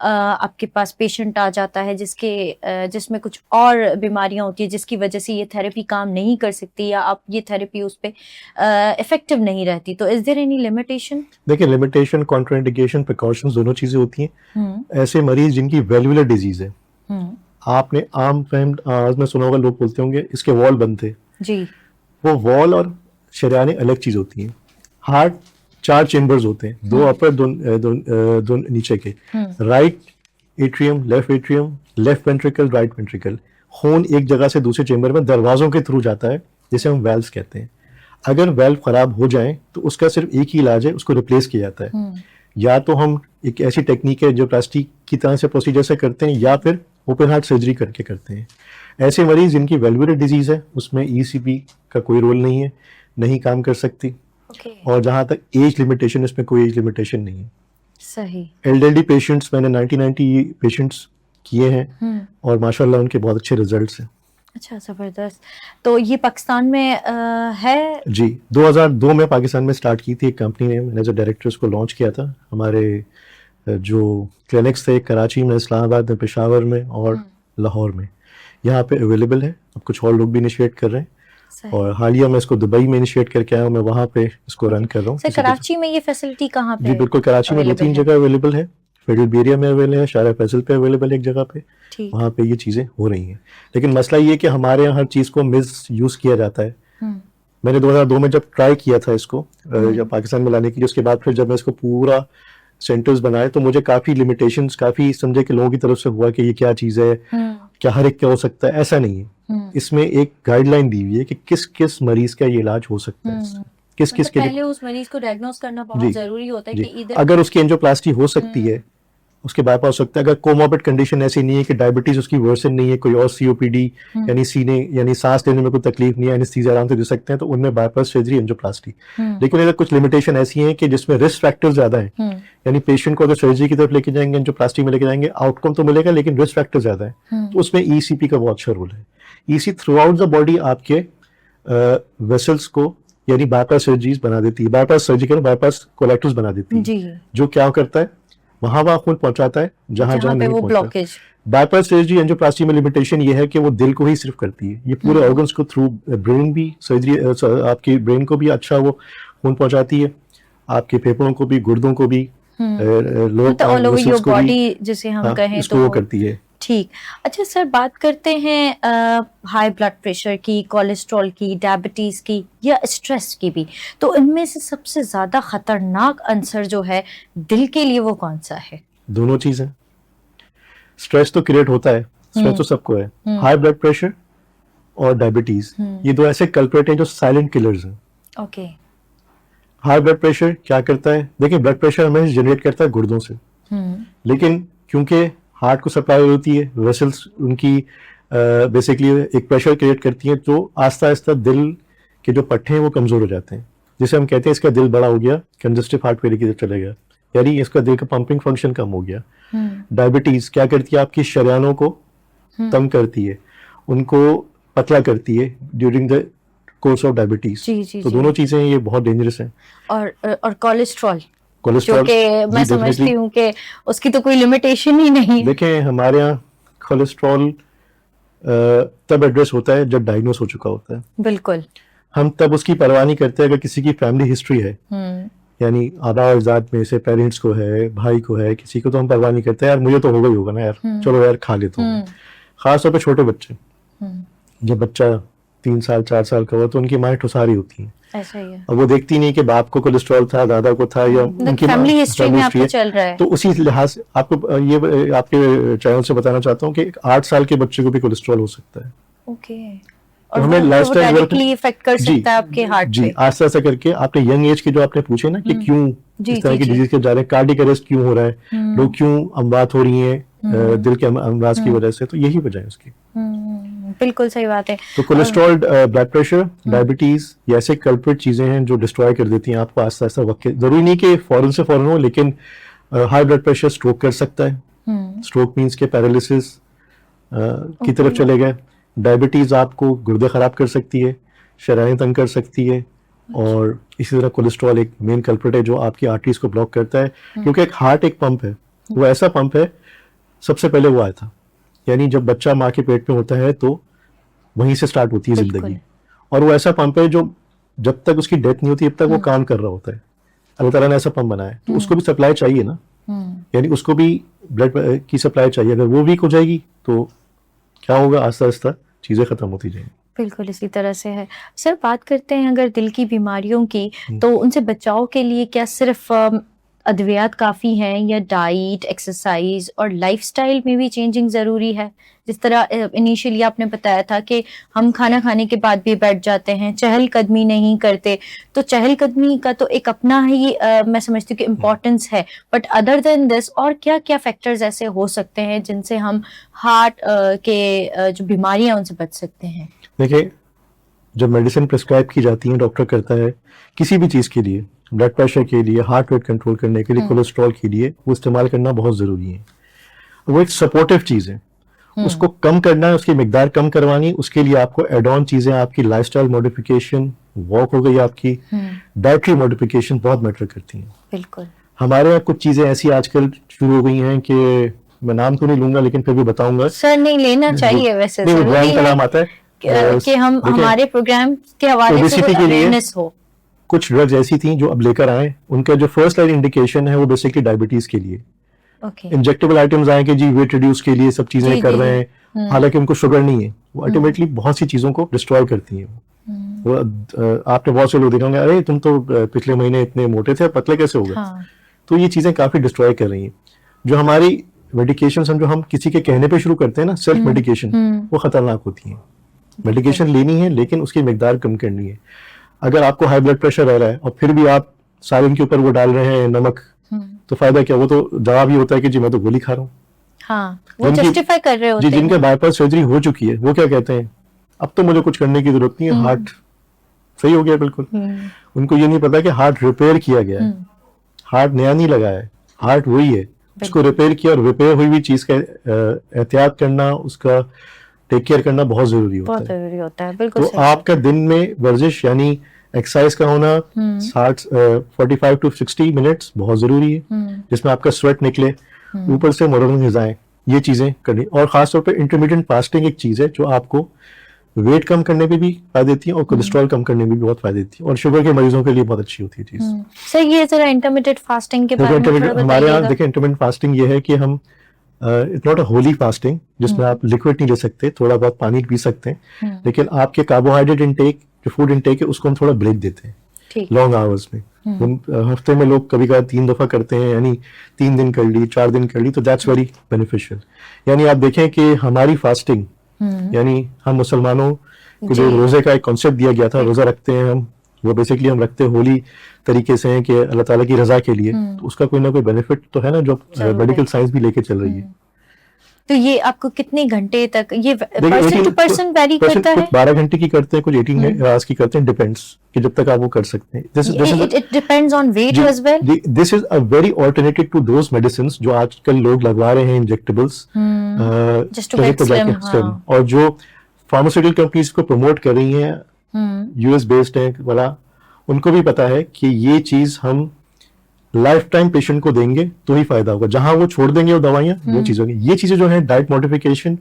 आपके पास पेशेंट आ जाता है जिसमें कुछ और बीमारियां होती है जिसकी वजह से ये थेरेपी काम नहीं कर सकती, या आप ये थेरेपी उस पे इफेक्टिव नहीं रहती, तो इज देयर एनी लिमिटेशन?
देखिए, लिमिटेशन, कॉन्ट्राइंडिकेशन, प्रिकॉशंस दोनों चीजें होती हैं। ऐसे मरीज जिनकी वेल्वुलर डिजीज है, आपने आम में सुना होगा, लोग बोलते होंगे इसके वॉल बनते जी, वो वॉल और शरेयानें अलग चीज होती हैं। हार्ट 4 चेम्बर्स होते हैं, 2 अपर, दो नीचे के, right atrium, left ventricle, right ventricle. खून एक जगह से दूसरे चेम्बर में दरवाजों के थ्रू जाता है, जिसे हम वेल्व्स कहते हैं। अगर वेल्व खराब हो जाए तो उसका सिर्फ एक ही इलाज है, उसको रिप्लेस किया जाता है। या तो हम एक ऐसी टेक्निक है जो प्लास्टिक की तरह से प्रोसीजर से करते हैं, या फिर ओपन हार्ट सर्जरी करके करते हैं। ऐसे मरीज जिनकी वेल्वुलर डिजीज है, उसमें ECP का कोई रोल नहीं है, नहीं काम कर सकती। और जहां तक एज लिमिटेशन, इसमें कोई एज लिमिटेशन नहीं है।
सही।
एल्डरली पेशेंट्स, मैंने 90 पेशेंट्स किए हैं और माशाल्लाह उनके बहुत अच्छे रिजल्ट्स हैं।
अच्छा, जबरदस्त। तो ये पाकिस्तान में है?
जी, 2002 में पाकिस्तान में स्टार्ट की थी एक कंपनी ने, मैंने एज अ डायरेक्टर उसको लॉन्च किया था। हमारे जो क्लिनिक्स थे कराची में, इस्लामाबाद में, पेशावर में और लाहौर में, यहाँ पे अवेलेबल है। अब कुछ और लोग भी इनिशिएट कर रहे हैं
सही।
और हालिया में इसको दुबई में इनिशिएट करके आया हूँ, मैं वहाँ पे इसको रन कर रहा हूँ।
सर, कराची में ये फैसिलिटी कहाँ पे?
जी बिल्कुल, कराची में 2-3 जगह अवेलेबल है। फेडरल बेरिया में अवेलेबल है, शारा फैसल पे अवेलेबल है एक जगह पे,
ठीक।
वहाँ पे ये चीज़ें हो रही हैं। लेकिन मसला ये है कि हमारे यहाँ हर चीज़ को मिस यूज़ किया जाता है। मैंने 2002 में जब ट्राई किया था इसको जब पाकिस्तान में लाने की, उसके बाद फिर जब मैं इसको पूरा सेंटर्स बनाए तो मुझे काफ़ी लिमिटेशंस, काफ़ी समझे कि लोगों की तरफ से हुआ कि ये क्या चीज़ है, क्या हर एक क्या हो सकता है। ऐसा नहीं है, इसमें एक गाइडलाइन दी हुई है कि किस किस मरीज का ये इलाज हो सकता है, किस किस के
पहले उस मरीज को डायग्नोस करना बहुत जरूरी होता है कि इधर
अगर उसकी एंजियोप्लास्टी हो सकती है, उसके बाईपास हो सकता है। अगर कोमॉर्बिड कंडीशन ऐसी नहीं है कि डायबिटीज उसकी वर्सन नहीं है, कोई और सीओपीडी यानी सीने यानी सांस लेने में कोई तकलीफ नहीं है, एनेस्थीसिया आराम से दे सकते हैं, तो उनमें बाईपास सर्जरी, एंजियोप्लास्टी। लेकिन अगर कुछ लिमिटेशन ऐसी हैं कि जिसमें रिस्क फैक्टर ज्यादा है, यानी पेशेंट को अगर सर्जरी की तरफ लेके जाएंगे, एंजियोप्लास्टी में लेके जाएंगे, आउटकम तो मिलेगा लेकिन रिस्क फैक्टर ज्यादा है, तो उसमें ईसीपी का बहुत अच्छा रोल है। EC through out the body आपके वेसल्स को यानी बाईपास सर्जरीज बना देती है, बाईपास सर्जिकल बाईपास कोलेक्टर्स बना देती है, जो क्या करता है वहां खून पहुंचाता है जहां नहीं
वो
पहुंचता।
ब्लॉकेज।
बाईपास सर्जरी एंजियोप्लास्टी में लिमिटेशन ये है कि वो दिल को ही सिर्फ करती है, ये पूरे ऑर्गन्स को थ्रू ब्रेन भी सर्जरी, आपकी ब्रेन को भी अच्छा वो खून पहुंचाती है, आपके फेफड़ों को भी, गुर्दों को भी,
ऑल ओवर योर बॉडी जिसे हम कहें
तो वो करती है।
ठीक। अच्छा सर, बात करते हैं हाई ब्लड प्रेशर की, कोलेस्ट्रॉल की, डायबिटीज की या स्ट्रेस की भी, तो इनमें से सबसे ज्यादा खतरनाक आंसर जो है दिल के लिए वो कौन सा है?
दोनों चीजें। स्ट्रेस तो क्रिएट होता है, स्ट्रेस तो सबको है। हाई ब्लड प्रेशर और डायबिटीज, ये दो ऐसे कल्प्रेट हैं जो साइलेंट किलर्स हैं।
ओके।
हाई ब्लड प्रेशर क्या करता है, देखिए ब्लड प्रेशर हमें जनरेट करता है गुर्दों से, लेकिन क्योंकि हार्ट को सप्लाई होती है, वेसल्स उनकी बेसिकली एक प्रेशर क्रिएट करती हैं, तो आस्ता आस्ता दिल के जो पट्टे हैं वो कमजोर हो जाते हैं, जिसे हम कहते हैं इसका दिल बड़ा हो गया, कंजस्टिव हार्ट फेलियर की तरफ चले गया, यानी इसका दिल का पंपिंग फंक्शन कम हो गया। डायबिटीज क्या करती है, आपकी शरियानों को तंग करती है, उनको पतला करती है during the course of diabetes. तो दोनों चीजें ये बहुत डेंजरस हैं।
और कोलेस्ट्रॉल
कोलेस्ट्रॉल
के मैं समझती हूँ कि उसकी तो कोई लिमिटेशन ही नहीं।
देखें हमारे यहाँ कोलेस्ट्रॉल तब एड्रेस होता है जब डायग्नोस हो चुका होता है।
बिल्कुल।
हम तब उसकी परवाह नहीं करते अगर किसी की फैमिली हिस्ट्री है, यानी आबा अजदाद में से पेरेंट्स को है, भाई को है, किसी को तो हम परवाह नहीं करते, यार मुझे तो होगा ही होगा ना यार, चलो यार खा लेता हूँ। खासतौर पर छोटे बच्चे, जब बच्चा 3 साल 4 साल का हुआ तो उनकी माएं ठुसारी होती हैं,
ऐसा ही है।
अब वो देखती नहीं कि बाप को कोलेस्ट्रॉल था, दादा को था, या उनकी
फैमिली हिस्ट्री में आपको चल रहा है।
तो उसी लिहाज से आपको ये आपके चैनल से बताना चाहता हूँ कि 8 साल के बच्चे को भी कोलेस्ट्रॉल हो सकता है।
ओके।
और हमें लाइफस्टाइल
डायरेक्टली इफेक्ट कर सकता है आपके हार्ट पे।
जी, आस्ते आस्ते करके आपने यंग एज के जो आपने पूछे ना कि क्यों इस तरह की डिजीज के जा रहे हैं, कार्डियक अरेस्ट क्यों हो रहा है, लोग क्यों अमवात हो रही हैं दिल के अमराज की वजह से, तो यही वजह है उसकी।
बिल्कुल सही बात है।
तो कोलेस्ट्रॉल, ब्लड प्रेशर, डायबिटीज, ये ऐसे कल्प्रिट चीजें हैं जो डिस्ट्रॉय कर देती हैं आपको आस्ता आस्ता वक्त के। जरूरी नहीं कि फौरन से फौरन हो, लेकिन हाई ब्लड प्रेशर स्ट्रोक कर सकता है। स्ट्रोक मीन्स के पैरालिसिस की तरफ चले गए। डायबिटीज आपको गुर्दे खराब कर सकती है, शरायें तंग कर सकती है, और इसी तरह कोलेस्ट्रॉल एक मेन कल्प्रिट है जो आपकी आर्टरीज को ब्लॉक करता है, क्योंकि एक हार्ट एक पंप है, वो ऐसा पंप है, सबसे पहले वो आया था, यानी जब बच्चा माँ के पेट में होता है तो वहीं से स्टार्ट होती है जिंदगी, और वो ऐसा पंप है जो जब तक उसकी डेथ नहीं होती तब तक वो काम कर रहा होता है। अल्लाह ताला ने ऐसा पंप बनाया है, तो उसको भी सप्लाई चाहिए ना, यानी उसको भी ब्लड की सप्लाई चाहिए। अगर वो वीक हो जाएगी तो क्या होगा, आस्ता आस्ता चीजें खत्म होती जाएंगी।
बिल्कुल इसी तरह से है। सर, बात करते हैं अगर दिल की बीमारियों की, तो उनसे बचाव के लिए क्या सिर्फ अद्वियात काफ़ी हैं या डाइट, एक्सरसाइज और लाइफस्टाइल में भी चेंजिंग ज़रूरी है? जिस तरह इनिशियली आपने बताया था कि हम खाना खाने के बाद भी बैठ जाते हैं, चहलकदमी नहीं करते, तो चहलकदमी का तो एक अपना ही मैं समझती हूँ कि इम्पोर्टेंस है, बट अदर देन दिस और क्या क्या फैक्टर्स ऐसे हो सकते हैं जिनसे हम हार्ट के जो बीमारियां उनसे बच सकते हैं?
देखिए, जब मेडिसिन प्रिस्क्राइब की जाती है, डॉक्टर करता है किसी भी चीज़ के लिए, ब्लड प्रेशर के लिए, हार्ट रेट कंट्रोल करने के लिए, कोलेस्ट्रॉल के लिए, वो इस्तेमाल करना बहुत ज़रूरी है। वो एक सपोर्टिव चीज है, उसको कम करना है, उसकी मिकदार कम करवानी, उसके लिए आपको एड ऑन चीजें, आपकी लाइफस्टाइल मॉडिफिकेशन, वॉक हो गई आपकी, डाइटरी मॉडिफिकेशन बहुत मैटर करती हैं।
बिल्कुल।
हमारे यहाँ कुछ चीजें ऐसी आजकल शुरू हो गई हैं कि मैं नाम तो नहीं लूंगा लेकिन फिर भी बताऊंगा।
सर नहीं लेना चाहिए, वैसे
नहीं,
जरूरी
ब्रांड का
है
नाम आता है
कि हम
देखिए,
हमारे प्रोग्राम के हवाले से
obesity के लिए
अवेयरनेस हो।
कुछ ड्रग्स ऐसी थी जो अब लेकर आए, उनका जो फर्स्ट लाइन इंडिकेशन है वो बेसिकली डायबिटीज के लिए।
ओके।
इंजेक्टेबल आइटम्स आए कि जी वेट रिड्यूस के लिए सब चीजें
जी,
कर
जी,
रहे
जी।
हैं, हालांकि उनको शुगर नहीं है, वो अल्टीमेटली बहुत सी चीजों को डिस्ट्रॉय करती हैं। वो आपने बहुत से लोग देखा होंगे, अरे तुम तो पिछले महीने इतने मोटे थे, पतले कैसे हो गए?
हाँ।
तो ये चीजें काफी डिस्ट्रॉय कर रही हैं। जो हमारी मेडिकेशन जो हम किसी के कहने पे शुरू करते हैं ना, सेल्फ मेडिकेशन, वो खतरनाक होती है। मेडिकेशन लेनी है लेकिन उसकी मिकदार कम करनी है। अगर आपको हाई ब्लड प्रेशर रह रहा है और फिर भी आप सालन के ऊपर वो डाल रहे हैं नमक, तो फायदा क्या? वो तो जवाब ये होता है कि जी मैं तो गोली खा रहा हूँ।
हाँ, वो जस्टिफाई कर रहे होते
जी,
हैं।
जिनके बाईपास सर्जरी हो चुकी है वो क्या कहते हैं, अब तो मुझे कुछ करने की जरूरत नहीं है, हार्ट सही हो गया बिल्कुल। उनको ये नहीं पता कि हार्ट रिपेयर किया गया है, हार्ट नया नहीं लगा है, हार्ट वही है, उसको रिपेयर किया, और रिपेयर हुई हुई चीज का एहतियात करना, उसका टेक केयर करना बहुत जरूरी होता
बहुत
है।
जरूरी होता है, बिल्कुल
तो
सही।
आपका दिन में वर्जिश यानी एक्सरसाइज का होना 45 to 60 मिनट्स बहुत जरूरी है, जिसमें आपका स्वेट निकले, ऊपर से मुरगन ग़िज़ाएं, ये चीजें करनी। और खासतौर पे इंटरमीडिएट फास्टिंग एक चीज है जो आपको वेट कम करने में भी फायदा देती है और कोलेस्ट्रॉल कम करने में भी बहुत फायदा देती है, और शुगर के मरीजों के लिए बहुत अच्छी होती है चीज।
सर ये जरा इंटरमीडिएट फास्टिंग के बारे में थोड़ा
हमारे यहाँ
बताइएगा।
देखिए, इंटरमीडिएट फास्टिंग ये है कि हम it's not a Holi fasting जिसमें आप लिक्विड नहीं ले सकते, थोड़ा बहुत पानी पी सकते हैं, लेकिन आपके कार्बोहाइड्रेट इनटेक, जो फूड इनटेक है, उसको हम थोड़ा ब्रेक देते हैं
ठीक।
लॉन्ग आवर्स में। हफ्ते में लोग कभी कभार 3 दफा करते हैं, यानी 3 दिन कर ली, 4 दिन कर ली, तो दैट्स वेरी बेनिफिशियल। यानी आप देखें कि हमारी फास्टिंग, यानी हम मुसलमानों को जो रोजे का एक कॉन्सेप्ट दिया गया था, रोजा रखते हैं हम, वो बेसिकली हम रखते हैं होली तरीके से हैं कि अल्लाह ताला की रजा के लिए, तो उसका कोई ना कोई बेनिफिट तो है ना, जो मेडिकल साइंस भी लेके चल रही है।
तो ये आपको कितने घंटे तक, ये पर्सन टू पर्सन वेरी करता है?
कुछ 12 घंटे की करते हैं, कुछ 18 आवर्स की करते हैं, डिपेंड्स कि जब तक आप वो कर सकते हैं।
It depends on weight as well.
This is a very alternative to those medicines जो आजकल लोग लगवा रहे हैं, injectables,
just to make slim.
और जो फार्मास्यूटिकल कंपनीज को प्रमोट कर रही हैं, यूएस बेस्ड है वाला, उनको भी पता है कि ये चीज हम लाइफ टाइम पेशेंट को देंगे तो ही फायदा होगा, जहां वो छोड़ देंगे वो दवाइयां, वो चीजें होंगी। ये चीजें जो है, diet modification,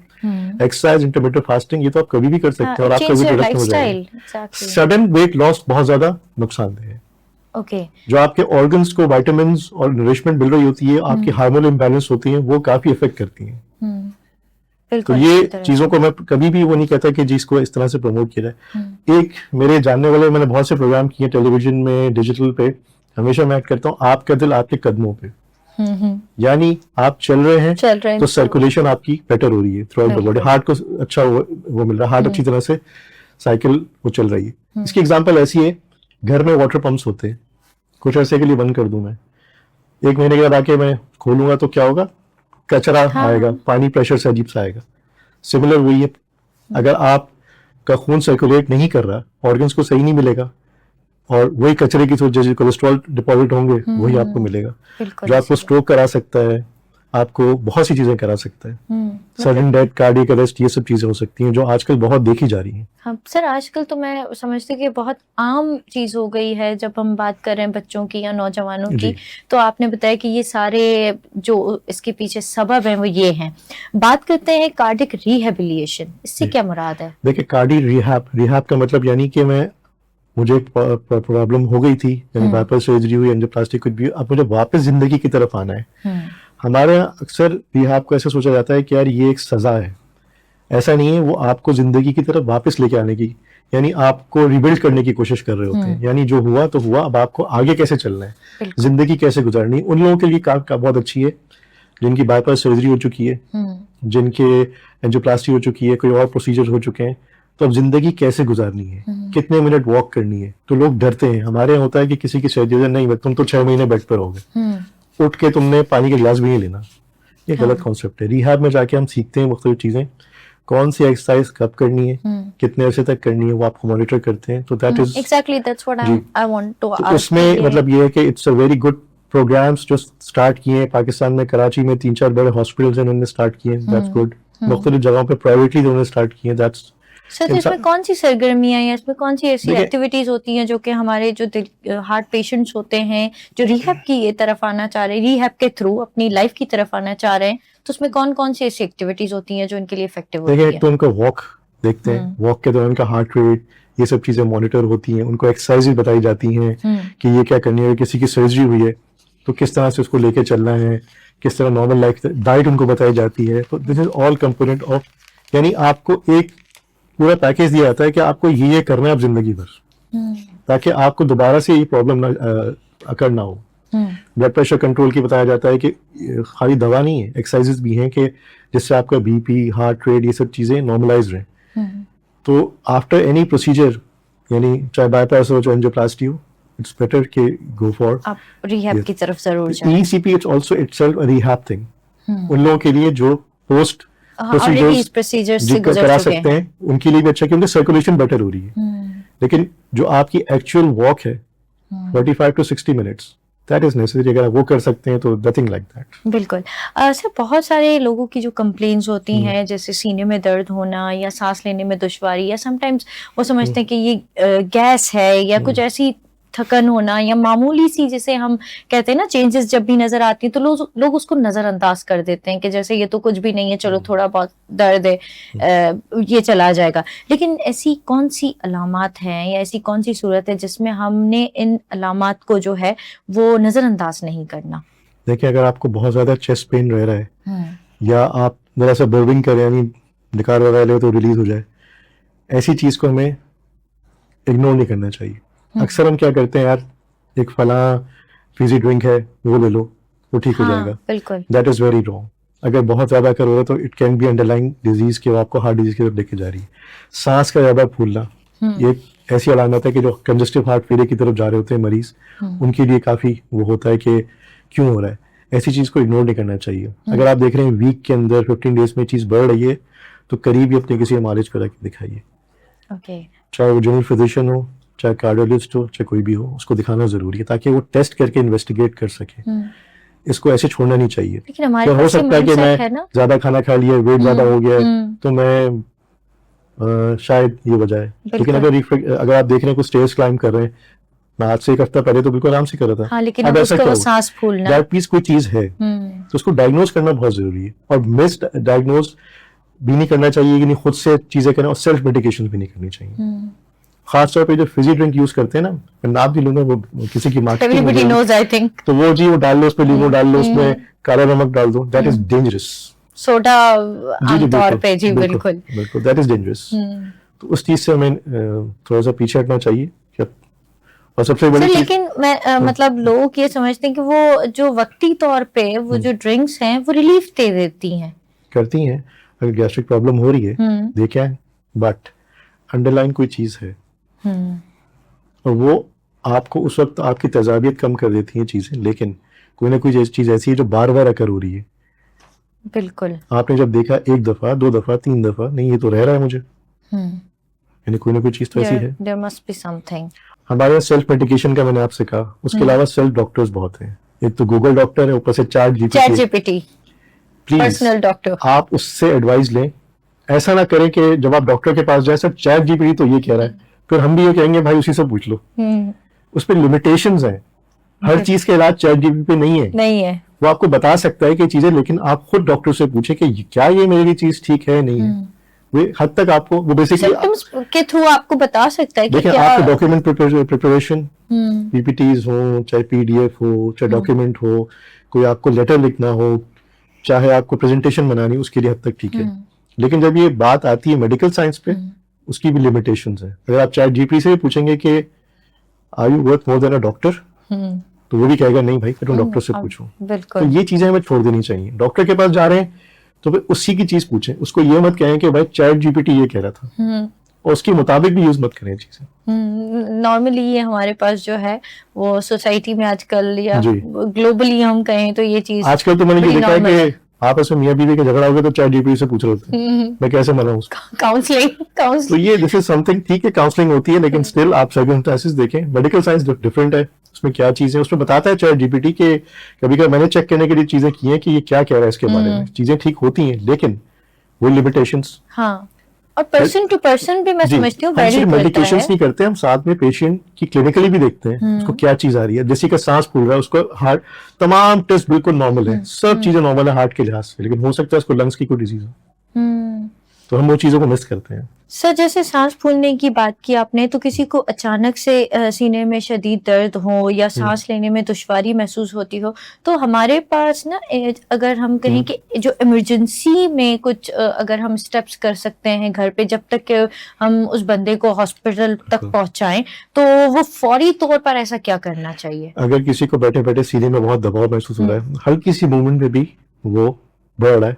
exercise, intermittent fasting, ये तो आप कभी भी कर सकते हैं और आपका वेट रिडक्शन हो जाएगा। सडन वेट लॉस बहुत ज्यादा नुकसानदेह है।
ओके।
जो आपके ऑर्गन्स को विटामिन्स और नरिशमेंट मिल रही होती है, आपकी हार्मोनल इम्बैलेंस होती है, वो काफी इफेक्ट करती हैं। तो ये चीजों को मैं कभी भी वो नहीं कहता कि जिसको इस तरह से प्रमोट किया जाए। एक मेरे जानने वाले, मैंने बहुत से प्रोग्राम किए टेलीविजन में, डिजिटल पे, हमेशा मैं ऐड करता हूँ, आपका दिल आपके कदमों पे। यानी आप चल रहे हैं तो सर्कुलेशन आपकी बेटर हो रही है through out the body, heart को अच्छा वो मिल रहा है, हार्ट अच्छी तरह से साइकिल वो चल रही है। इसकी एग्जांपल ऐसी है, घर में वाटर पंप्स होते हैं, कुछ ऐसे के लिए बंद कर दूं मैं, 1 महीने के बाद आके मैं खोलूंगा तो क्या होगा, कचरा आएगा, पानी प्रेशर से अजीब सा आएगा। सिमिलर वही है, अगर आपका खून सर्कुलेट नहीं कर रहा, ऑर्गन्स को सही नहीं मिलेगा, और वही कचरे की जैसे कोलेस्ट्रॉल डिपॉजिट होंगे वही आपको मिलेगा, जो आपको स्ट्रोक करा सकता है, आपको बहुत सी चीजें करा सकता है, सडन डेथ, कार्डियक अरेस्ट, ये सब चीजें हो सकती हैं जो आजकल बहुत देखी जा रही हैं।
हाँ सर, आजकल तो मैं समझती हूँ कि बहुत आम चीज हो गई है। जब हम बात कर रहे हैं बच्चों की या नौजवानों की, तो आपने बताया कि ये सारे जो इसके पीछे सबब हैं वो ये हैं। बात करते हैं कार्डियक रिहेबिलिटेशन, इससे क्या मुराद है?
देखिए, कार्डियक रिहैब का मतलब यानी कि मुझे प्रॉब्लम हो गई थी, यानी बाईपास सर्जरी हुई, एंजियोप्लास्टी कुछ भी, अब मुझे वापस जिंदगी की तरफ आना है। हमारे यहाँ अक्सर रिहैब को ऐसे सोचा जाता है कि यार ये एक सजा है, ऐसा नहीं है, वो आपको जिंदगी की तरफ वापस लेके आने की, यानी आपको रिबिल्ड करने की कोशिश कर रहे होते हैं। यानी जो हुआ तो हुआ, अब आपको आगे कैसे चलना है, जिंदगी कैसे गुजारनी। उन लोगों के लिए काम बहुत अच्छी है जिनकी बाईपास सर्जरी हो चुकी है, जिनके एंजियोप्लास्टी हो चुकी है, कोई और प्रोसीजर हो चुके हैं, तो अब जिंदगी कैसे गुजारनी है, कितने मिनट वॉक करनी है। तो लोग डरते हैं, हमारे यहाँ होता है कि किसी की सर्जरी नहीं, तुम तो 6 महीने बेड पर रहोगे, उठ के तुमने पानी के गिलास भी नहीं लेना, ये गलत कॉन्सेप्ट है। रिहैब में जाके हम सीखते हैं मुख्तलिफ चीजें, कौन सी एक्सरसाइज कब करनी है, कितने अर्से तक करनी है, वो आपको मॉनिटर करते हैं। तो that is
exactly that's what I want to ask.
उसमें मतलब ये है कि it's a very good programs जो स्टार्ट किए हैं पाकिस्तान में, कराची में 3-4 बड़े हॉस्पिटल्स उन्होंने स्टार्ट किए हैं, दैट्स गुड। मुख्तलिफ जगहों पे प्राइवेटली उन्होंने स्टार्ट किए हैं, दैट्स।
सर इसमें कौन सी सरगर्मियां या इसमें कौन सी ऐसी
देखिए-
एक्टिविटीज होती हैं जो कि हमारे जो हार्ट पेशेंट्स होते हैं जो रिहैब की ये तरफ आना चाह रहे हैं, रिहैब के थ्रू अपनी लाइफ की तरफ आना चाह रहे हैं, तो उसमें कौन कौन सी ऐसी एक्टिविटीज होती हैं जो इनके लिए इफेक्टिव होती
देखिए
है?
तो उनका वॉक देखते हैं, वॉक के दौरान का हार्ट रेट, ये सब चीजें मॉनिटर होती हैं, उनको एक्सरसाइज बताई जाती हैं कि ये क्या करनी है, किसी की सर्जरी हुई है तो किस तरह से उसको लेके चलना है, किस तरह नॉर्मल लाइफ डाइट उनको बताई जाती है। तो this is all component of, यानी आपको एक पूरा पैकेज दिया जाता है कि आपको ये करना है अब जिंदगी भर, ताकि आपको दोबारा से ये प्रॉब्लम ना अकर ना हो। ब्लड प्रेशर कंट्रोल की बताया जाता है कि खाली दवा नहीं है, एक्सरसाइजेस भी हैं कि जिससे आपका बीपी, हार्ट रेट, ये सब चीजें नॉर्मलाइज रहें। तो आफ्टर एनी प्रोसीजर, यानी चाहे बाईपास हो चाहे एंजियोप्लास्टी हो, इट्स बेटर के गो फॉर
आप रिहैब की तरफ जरूर जाएं।
ECP। It's also itself a rehab thing उन लोगों के लिए जो पोस्ट
ऑलरेडी इस प्रोसीजर से
करा
गुजर चुके
सकते
हैं।
हैं, उनके लिए भी अच्छा, क्योंकि सर्कुलेशन बेटर हो रही है। लेकिन जो आपकी एक्चुअल वॉक है 45 to 60 minutes, that is necessary. अगर आप वो कर सकते हैं तो नथिंग लाइक दैट।
बिल्कुल। सर बहुत सारे लोगों की जो कंप्लेंट्स होती हैं, जैसे सीने में दर्द होना या सांस लेने में दुश्वारी, या समटाइम्स वो समझते हैं कि ये गैस है या कुछ ऐसी थकन होना, या मामूली सी जैसे हम कहते हैं ना चेंजेस जब भी नजर आती हैं तो लोग उसको नजरअंदाज कर देते हैं कि जैसे ये तो कुछ भी नहीं है, चलो थोड़ा बहुत दर्द है, ये चला जाएगा। लेकिन ऐसी कौन सी अलामात हैं या ऐसी कौन सी सूरत है जिसमें हमने इन अलामात को जो है वो नजरअंदाज नहीं करना?
देखिए, अगर आपको बहुत ज्यादा चेस्ट पेन रह रहा है या आप जरा सा बर्बिंग करें, यानी निकार वगैरह ले तो रिलीज हो जाए, ऐसी चीज को हमें इग्नोर नहीं करना चाहिए। अक्सर हम क्या करते हैं, यार एक फला फिजी ड्रिंक है वो ले लो वो ठीक हो जाएगा।
बिल्कुल।
That is very wrong. अगर बहुत ज्यादा कर हो रहा है तो it can be underlying disease के, आपको हार्ट डिजीज की तरफ लेके जा रही है। सांस का ज्यादा फूलना ये एक ऐसी अलामत है कि जो कंजस्टिव हार्ट फेलियर की तरफ जा रहे होते हैं मरीज, उनके लिए काफी वो होता है कि क्यों हो रहा है। ऐसी चीज को इग्नोर नहीं करना चाहिए। अगर आप देख रहे हैं वीक के अंदर 15 डेज में चीज बढ़ रही है तो करीब ही अपने किसी मालिज पर दिखाइए।
ओके।
चाहे वो जनरल फिजिशियन हो, चाहे कार्डियोलॉजिस्ट हो, चाहे कोई भी हो, उसको दिखाना जरूरी है ताकि वो टेस्ट करके इन्वेस्टिगेट कर सके। इसको ऐसे छोड़ना नहीं चाहिए।
लेकिन हमारे
तो हो
पास ये
सकता है कि
mindset है
मैं
ना?
ज्यादा खाना खा लिया, वेट ज्यादा हो गया है, तो मैं शायद ये वजह है। लेकिन अगर आप देख रहे हैं कुछ स्टेयर्स क्लाइंब कर रहे हैं, मैं आज से एक हफ्ता पहले तो बिल्कुल आराम से कर रहा था।
हाँ, लेकिन
अब
अब
ऐसा
उसका
क्या
वो
हुआ?
सांस फूलना।
दैट मींस कोई चीज है, तो उसको डायग्नोज करना बहुत जरूरी है। और मिस डायग्नोज भी नहीं करना चाहिए कि नहीं खुद से चीजें करें, और सेल्फ मेडिकेशन भी नहीं करनी चाहिए। खासतौर पे जो फिजी ड्रिंक यूज करते हैं ना, मैं नाम भी लूंगा, वो किसी की
Everybody
marketing,
knows, I think.
तो वो जी वो डाल लो, उसमें लीमो डाल लो, उसमें काला नमक डाल दो, दैट इज डेंजरस।
सोडा
जी
आमतौर पे, जी बिल्कुल।
बिल्कुल दैट इज डेंजरस। तो उस चीज से हमें थोड़ा सा पीछे हटना चाहिए। और सबसे बड़ी
सर
चीज,
लेकिन मैं मतलब लोग ये समझते हैं कि वो जो वक्ती तौर पे वो जो ड्रिंक्स हैं वो रिलीफ दे देती हैं।
करती हैं। अगर गैस्ट्रिक प्रॉब्लम हो रही है, देखा है, बट अंडरलाइन कोई चीज है और वो आपको उस वक्त आपकी तेजाबियत कम कर देती हैं चीजें। लेकिन कोई ना कोई चीज ऐसी है जो बार बार अकर हो रही है।
बिल्कुल।
आपने जब देखा 1 दफा, 2 दफा, 3 दफा, नहीं ये तो रह रहा है मुझे, यानी कोई ना कोई चीज तो ऐसी है।
There must be something.
हमारे यहाँ सेल्फ मेडिकेशन का मैंने आपसे कहा, उसके अलावा सेल्फ डॉक्टर्स बहुत हैं। एक तो गूगल डॉक्टर है, ऊपर से chat
chat GPT,
please
personal doctor.
आप उससे एडवाइस लें। ऐसा ना करें कि जब आप डॉक्टर के पास जाए, सब चैट जीपीटी तो ये कह रहा है, फिर हम भी ये कहेंगे भाई उसी से पूछ लो। उस पर लिमिटेशंस हैं। हर चीज का इलाज चैट जीपीटी पे नहीं है।
नहीं है।
वो आपको बता सकता है कि चीजें, लेकिन आप खुद डॉक्टर से पूछे कि क्या ये मेरी चीज ठीक है नहीं है। वे हद तक आपको वो बेसिकली
सिम्टम्स के थ्रू आपको बता सकता है कि
देखिए,
क्या
आपके डॉक्यूमेंट प्रिपरेशन, पीपीटीज हो, चाहे पीडीएफ हो, चाहे डॉक्यूमेंट हो, कोई आपको लेटर लिखना हो, चाहे आपको प्रेजेंटेशन बनानी, उसके लिए हद तक ठीक है। लेकिन जब ये बात आती है मेडिकल साइंस पे, उसकी भी लिमिटेशंस है। अगर आप चैट जीपीटी से भी पूछेंगे कि are you worth more than a doctor, तो वो भी कहेगा नहीं भाई, तुम डॉक्टर से पूछो। तो
बिल्कुल।
ये चीजें हमें छोड़ देनी चाहिए। डॉक्टर के पास जा रहे हैं तो फिर उसी की चीज पूछें, उसको ये मत कहें कि भाई चैट जीपीटी ये कह रहा था, और उसके मुताबिक भी यूज मत करें चीजें।
नॉर्मली ये हमारे पास जो है वो सोसाइटी में आजकल या
जी।
ग्लोबली हम कहें तो ये चीज
आजकल तो मैंने ये
बड़ी
देखा है
normal
कि आपस में मियाँ बीवी का झगड़ा हो गया तो चैट जीपीटी से पूछ रहे होते हैं मैं कैसे मनाऊं उसको।
काउंसलिंग
तो ये दिस इज समथिंग, ठीक है काउंसलिंग होती है लेकिन स्टिल आप सर्कमस्टेंसेस देखें। मेडिकल साइंस डिफरेंट है, उसमें क्या चीजें उसमें बताता है चैट जीपीटी के। कभी कभी मैंने चेक करने के लिए चीजें की हैं कि ये क्या कह रहा है इसके बारे में। चीजें ठीक होती हैं लेकिन वो लिमिटेशंस।
हाँ, और पर्सन टू पर्सन भी मैं समझती हूँ वेरी
मेडिकेशंस नहीं करते हम, साथ में पेशेंट की क्लिनिकली भी देखते हैं उसको क्या चीज आ रही है। जैसे का सांस फूल रहा है उसको हार्ट, तमाम टेस्ट बिल्कुल नॉर्मल है, सब चीजें नॉर्मल है हार्ट के लिहाज से, लेकिन हो सकता है उसको लंग्स की कोई डिजीज हो, तो हम वो चीजों को मिस करते हैं।
सर जैसे सांस फूलने की बात की आपने, तो किसी को अचानक से सीने में शदीद दर्द हो या सांस लेने में दुश्वारी महसूस होती हो, तो हमारे पास ना अगर हम कहें कि जो इमरजेंसी में कुछ अगर हम स्टेप्स कर सकते हैं घर पे जब तक कि हम उस बंदे को हॉस्पिटल तक पहुंचाएं, तो वो फौरी तौर पर ऐसा क्या करना चाहिए?
अगर किसी को बैठे बैठे सीने में बहुत दबाव महसूस हो रहा है, हल्की सी मूवमेंट पे भी वो बढ़ रहा है,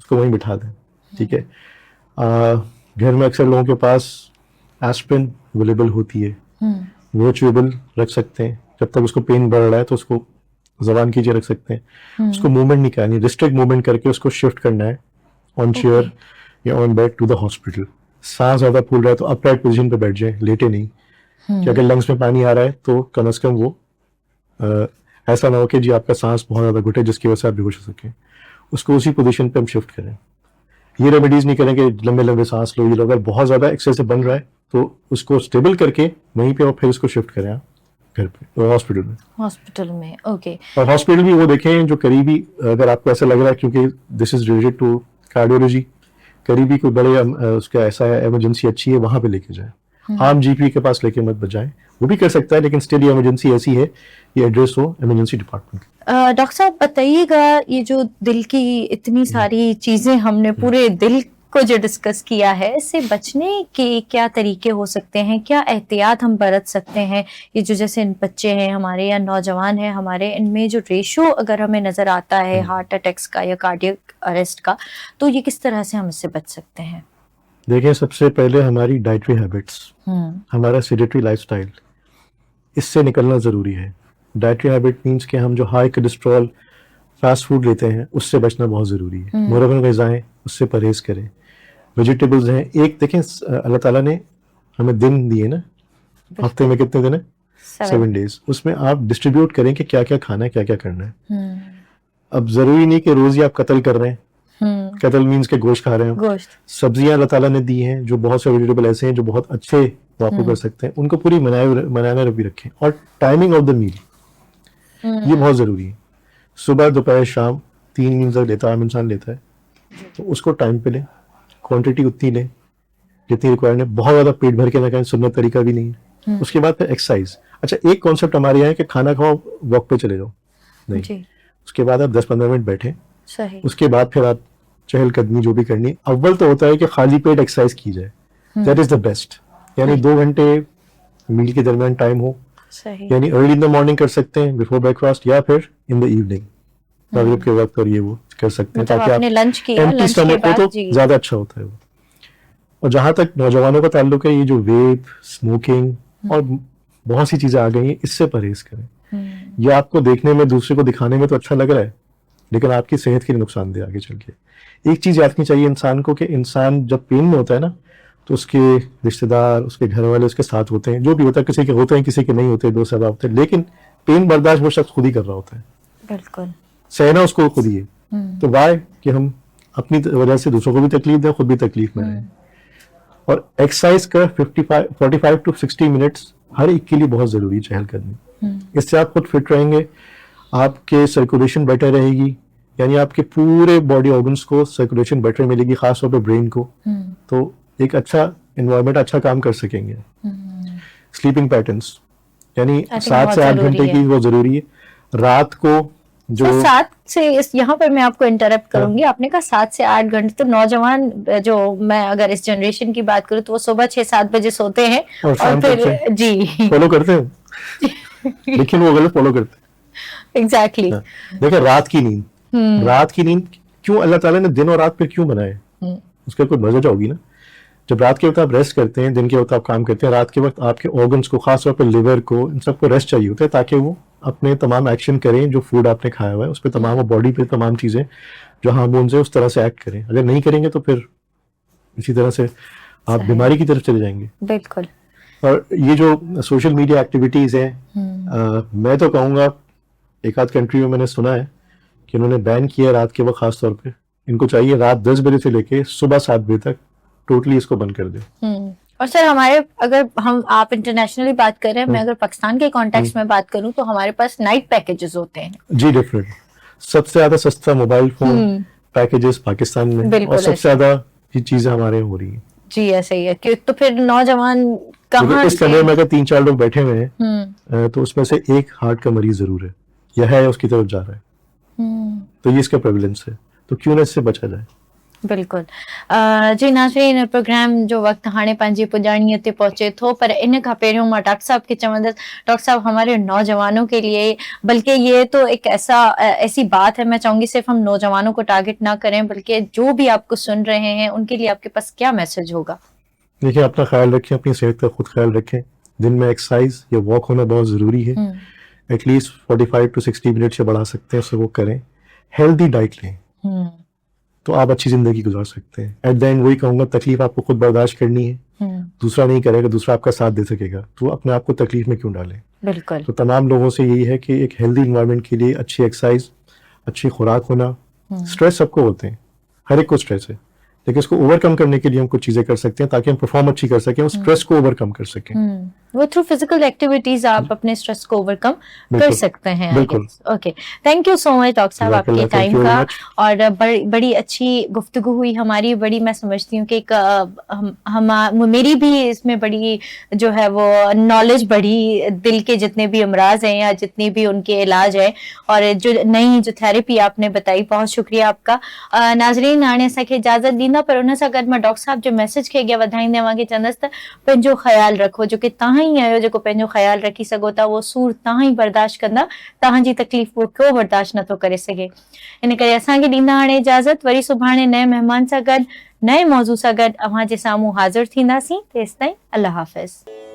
उसको वहीं बिठा दें, ठीक है। घर में अक्सर लोगों के पास एस्पिरिन अवेलेबल होती है, वो च्यूबल रख सकते हैं। जब तक उसको पेन बढ़ रहा है तो उसको जबान कीजिए रख सकते हैं। उसको मूवमेंट नहीं करनी, रिस्ट्रिक्ट मूवमेंट करके उसको शिफ्ट करना है ऑन चेयर या on bed to the hospital. सांस ज्यादा फूल रहा है तो अपराइट पोजीशन पे बैठ जाए, लेटे नहीं। कि अगर लंग्स में पानी आ रहा है तो कम से कम वो ऐसा ना हो कि जी आपका सांस बहुत ज्यादा घुटे जिसकी वजह से आप बेहोश हो सके, उसको उसी पोजीशन पे हम शिफ्ट करें। ये रेमेडीज नहीं करें कि लंबे लंबे सांस लो, ये लो। अगर बहुत ज्यादा एक्सेसिव बन रहा है तो उसको स्टेबल करके वहीं पे और फिर उसको शिफ्ट करें घर पे और हॉस्पिटल में।
ओके।
और हॉस्पिटल भी वो देखें जो करीबी, अगर आपको ऐसा लग रहा है क्योंकि this is related to cardiology, करीबी कोई बड़े उसका ऐसा है इमरजेंसी अच्छी है वहां पे लेके जाए। आम जीपी के पास लेके मत बजाएं, वो भी कर सकता है लेकिन स्टिल ये इमरजेंसी ऐसी है ये एड्रेस हो इमरजेंसी डिपार्टमेंट।
डॉक्टर साहब बताइएगा, ये जो दिल की इतनी सारी चीजें हमने पूरे दिल को जो डिस्कस किया है, इससे बचने के क्या तरीके हो सकते हैं, क्या एहतियात हम बरत सकते हैं? ये जो जैसे बच्चे हैं हमारे या नौजवान हैं हमारे, इनमें जो रेशो अगर हमें नजर आता है हार्ट अटैक्स का या कार्डियक अरेस्ट का, तो ये किस तरह से हम इससे बच सकते हैं?
देखिए, सबसे पहले हमारी डाइटरी हैबिट्स, हमारा सेडेटरी लाइफस्टाइल, इससे निकलना जरूरी है। डाइटरी हैबिट मींस कि हम जो हाई कोलेस्ट्रॉल फास्ट फूड लेते हैं उससे बचना बहुत जरूरी है। मुरब्बा ग़िज़ाएं उससे परहेज करें। वेजिटेबल्स हैं, एक देखें अल्लाह ताला ने हमें दिन दिए ना, हफ्ते में कितने दिन है? 7 डेज। उसमें आप डिस्ट्रीब्यूट करें कि क्या क्या खाना है, क्या क्या करना है। अब जरूरी नहीं कि रोज ही आप कत्ल कर रहे हैं। कत्ल मीन्स के गोश्त खा रहे हैं। सब्जियां अल्लाह ताला ने दी हैं, जो बहुत से वेजिटेबल ऐसे हैं जो बहुत अच्छे वापस कर सकते हैं, उनको पूरी बनाना भी रखें। और टाइमिंग ऑफ द मील, ये बहुत जरूरी है। सुबह दोपहर शाम 3 मील्स लेता आम इंसान लेता है, तो उसको टाइम पे लें, क्वांटिटी उतनी लें जितनी रिक्वायर्ड है। बहुत ज्यादा पेट भर के ना खाएं, सुन्नत तरीका भी नहीं है। उसके बाद फिर एक्सरसाइज। अच्छा, एक कॉन्सेप्ट हमारे यहाँ है कि खाना खाओ वॉक पे चले जाओ, नहीं। उसके बाद आप 10-15 मिनट बैठे, उसके बाद फिर आप चहलकदमी जो भी करनी। अव्वल तो होता है कि खाली पेट एक्सरसाइज की जाए, दैट इज द बेस्ट। यानी 2 घंटे मील के दरमियान टाइम हो, यानी अर्ली इन द मॉर्निंग कर सकते हैं बिफोर ब्रेकफास्ट, या फिर इन द इवनिंग मगरिब के वक्त, और ये वो कर सकते हैं ताकि आप
लंच किया,
एम्प्टी स्टमक हो तो ज्यादा अच्छा होता है वो। और जहां तक नौजवानों का ताल्लुक है, ये जो वेप, स्मोकिंग और बहुत सी चीजें आ गई हैं, इससे परहेज करें। ये आपको देखने में, दूसरे को दिखाने में तो अच्छा लग रहा है, लेकिन आपकी सेहत के लिए नुकसानदेह आगे चल के। एक चीज याद रखनी चाहिए इंसान को कि इंसान जब पेन में होता है ना, तो उसके रिश्तेदार, उसके घर वाले उसके साथ होते हैं, जो भी होता है, किसी के होते हैं किसी के नहीं होते, 2 सबब होते हैं, लेकिन पेन बर्दाश्त वो शख्स खुद ही कर रहा होता है।
बिल्कुल,
सहना उसको खुद ही है। तो वाय कि हम अपनी वजह से दूसरों को भी तकलीफ दें, खुद भी तकलीफ में रहें। और एक्सरसाइज का 45 to 60 मिनट्स हर एक के लिए बहुत जरूरी है, चहलकदमी। इससे आप खुद फिट रहेंगे, आपके सर्कुलेशन बेटर रहेगी, यानी आपके पूरे बॉडी ऑर्गन्स को सर्कुलेशन बेटर मिलेगी, खासतौर पे ब्रेन को। तो एक अच्छा एनवायरनमेंट, अच्छा काम कर सकेंगे। स्लीपिंग पैटर्न्स, यानी 7 से 8 घंटे की वो जरूरी है। रात को जो
7 से, यहाँ पर मैं आपको इंटरप्ट करूंगी, आपने कहा 7 से 8 घंटे, तो नौजवान जो, मैं अगर इस जनरेशन की बात करूं तो वो सुबह 6-7 बजे सोते हैं और फिर जी
फॉलो करते हैं, लेकिन वो गलत फॉलो करते हैं।
एग्जैक्टली।
देखिए, रात की नींद क्यों अल्लाह ताला ने दिन और रात पे क्यों बनाए, उसका कोई वजह होगी ना। जब रात के वक्त आप रेस्ट करते हैं, दिन के वक्त आप काम करते हैं, रात के वक्त आपके ऑर्गन्स को, खासतौर पर लिवर को, इन सबको रेस्ट चाहिए होता है ताकि वो अपने तमाम एक्शन करें जो फूड आपने खाया हुआ है उस पर तमाम बॉडी पे तमाम चीज़ें जो हार्मोन्स है उस तरह से एक्ट करें। अगर नहीं करेंगे तो फिर इसी तरह से आप
सही।
बीमारी की तरफ चले जाएंगे।
बिल्कुल।
और ये जो सोशल मीडिया एक्टिविटीज़ हैं मैं तो कहूँगा एक आध कंट्री में मैंने सुना है कि उन्होंने बैन किया रात के वक्त खास तौर पे। इनको चाहिए रात 10 बजे से लेके सुबह 7 बजे तक टोटली इसको बंद कर दे।
और सर हमारे अगर आप इंटरनेशनली बात करें, मैं अगर पाकिस्तान के कॉन्टेक्स्ट में बात करूं तो हमारे पास नाइट पैकेजेस होते हैं।
जी डेफिनेट, सबसे ज्यादा सस्ता मोबाइल फोन पैकेजेस पाकिस्तान में और सबसे ज्यादा ये चीजें हमारे यहाँ हो रही हैं।
जी ऐसा ही है कि तो फिर नौजवान कहाँ
इस कमरे में अगर 3-4 लोग बैठे हुए हैं तो उसमें से एक हार्ट का मरीज जरूर है या है उसकी तरफ जा रहा है। तो ये इसका प्रेवलेंस है, तो क्यों ना इससे बचा जाए।
बिल्कुल। जी नाज़रीन, प्रोग्राम जो वक्त हाणे पंहिंजी पुॼाणीअ ते पहुचे थो, पर इन खां पहिरियों मां डॉक्टर साहब खे चवंदसि, डॉक्टर साहब हमारे नौजवानों के लिए, बल्कि ये तो एक ऐसी बात है, मैं चाहूंगी सिर्फ हम नौजवानों को टारगेट ना करें बल्कि जो भी आपको सुन रहे हैं उनके लिए आपके पास क्या मैसेज होगा?
देखिए, अपना ख्याल रखें, अपनी सेहत का खुद ख्याल रखें। दिन में एक्सरसाइज या वॉक होना बहुत जरूरी है। एटलीस्ट 45 to 60 मिनट से बढ़ा सकते हैं, उससे वो करें। हेल्दी डाइट लें तो आप अच्छी जिंदगी गुजार सकते हैं। एट द एंड वही कहूंगा, तकलीफ आपको खुद बर्दाश्त करनी है, दूसरा नहीं करेगा, दूसरा आपका साथ दे सकेगा, तो अपने आप को तकलीफ में क्यों डालें।
बिल्कुल।
तो तमाम लोगों से यही है कि एक हेल्दी इन्वायरमेंट के लिए अच्छी एक्सरसाइज, अच्छी खुराक होना। स्ट्रेस सबको होते हैं, हर एक को स्ट्रेस है, लेकिन उसको ओवरकम करने के लिए हम कुछ चीजें कर सकते हैं ताकि हम परफॉर्म अच्छी कर सकें और स्ट्रेस को ओवरकम कर सकें।
वो थ्रू फिजिकल एक्टिविटीज आप अपने स्ट्रेस को ओवरकम कर सकते हैं।
बिल्कुल।
Okay, thank you so much doctor साहब आपके टाइम का, और बड़ी अच्छी गुफ्तगू हुई हमारी। बड़ी मैं समझती हूँ कि मेरी भी इसमें बड़ी जो है वो नॉलेज बढ़ी, दिल के जितने भी अमराज हैं या जितने भी उनके इलाज है, और जो नई जो थेरेपी आपने बताई, बहुत शुक्रिया आपका। नाज़रीन, हाणे असांखे इजाज़त ॾींदा, पर उन सां गॾु मां डॉक्टर साहब जो मैसेज खे अॻियां वधाईंदे मांखे चवंदसि त पंहिंजो ख़्यालु रखो, जो कि तव्हां ई आहियो जेको पंहिंजो ख़्यालु रखी सघो था। उहो सूर तव्हां ई बर्दाश्त कंदा, तव्हांजी तकलीफ़ को को बर्दाश्त नथो करे सघे। इन करे असांखे ॾींदा हाणे इजाज़त। वरी सुभाणे नए महिमान सां गॾु, नए मौज़ू सां गॾु अव्हां जे साम्हूं हाज़िर थींदासीं। तेसिताईं अल्लाह हाफ़िज़।